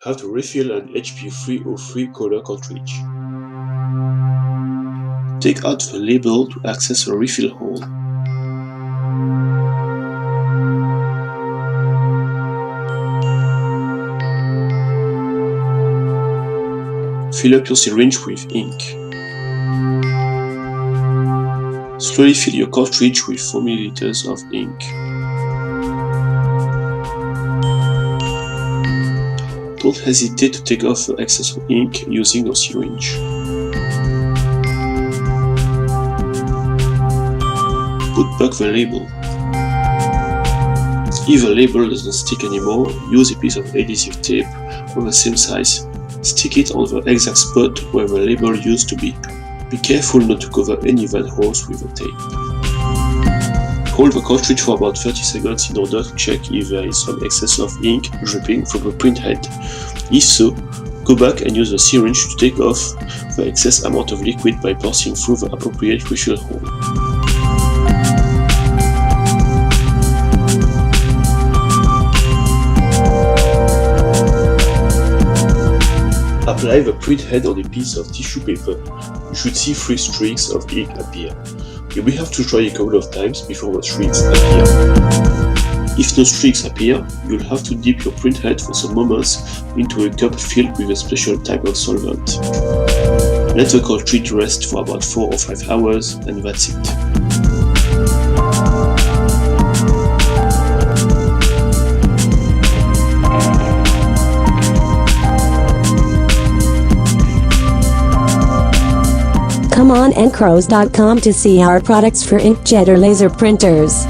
How to refill an HP 303 color cartridge. Take out the label to access a refill hole. Fill up your syringe with ink. Slowly fill your cartridge with 4 ml of ink. Don't hesitate to take off the excess ink using your syringe. Put back the label. If the label doesn't stick anymore, use a piece of adhesive tape of the same size. Stick it on the exact spot where the label used to be. Be careful not to cover any van holes with the tape. Hold the cartridge for about 30 seconds in order to check if there is some excess of ink dripping from the printhead. If so, go back and use the syringe to take off the excess amount of liquid by passing through the appropriate refill hole. Apply the printhead on a piece of tissue paper. You should see 3 streaks of ink appear. You may have to try a couple of times before the streaks appear. If no streaks appear, you'll have to dip your printhead for some moments into a cup filled with a special type of solvent. Let the cartridge rest for about 4 or 5 hours, and that's it. Come on ncrows.com to see our products for inkjet or laser printers.